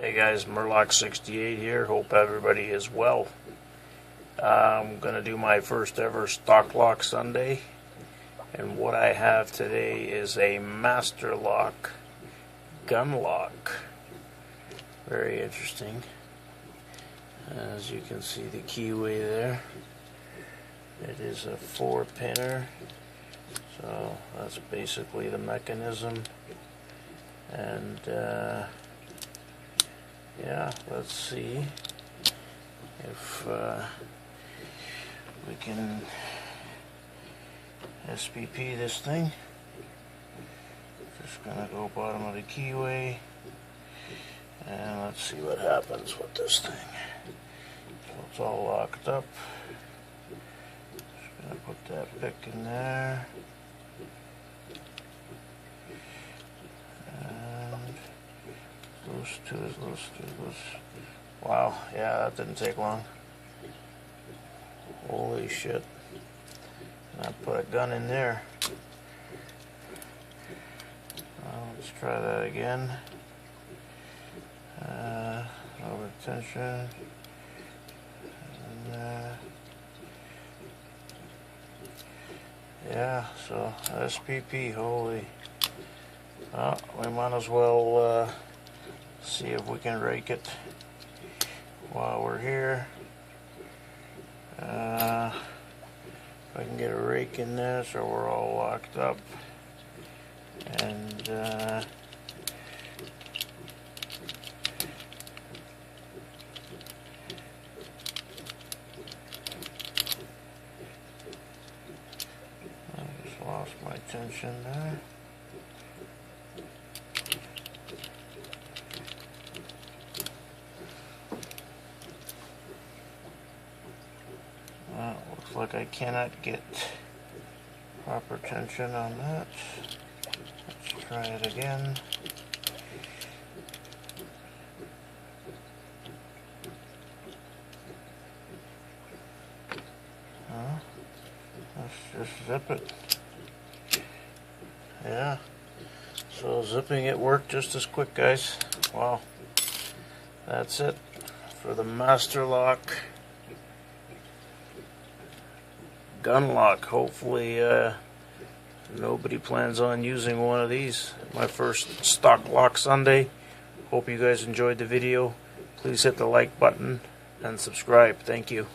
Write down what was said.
Hey guys, Mur-Lock 68 here. Hope everybody is well. I'm going to do my first ever stock lock Sunday. And what I have today is a master lock gun lock. Very interesting. As you can see the keyway there. It is a 4-pinner. So that's basically the mechanism. And yeah, let's see if we can SPP this thing. Just gonna go bottom of the keyway and let's see what happens with this thing. So it's all locked up. Just gonna put that pick in there. Those two. Wow, yeah, that didn't take long. Holy shit. And I put a gun in there. Let's try that again. Over tension. And, yeah, so SPP, holy. Oh, we might as well see if we can rake it while we're here. If I can get a rake in there so we're all locked up. And I just lost my tension there. Looks like I cannot get proper tension on that. Let's try it again. Let's just zip it. Yeah. So zipping it worked just as quick, guys. Wow. That's it for the master lock gun lock. Hopefully nobody plans on using one of these. My first stock lock Sunday. Hope you guys enjoyed the video. Please hit the like button and subscribe. Thank you.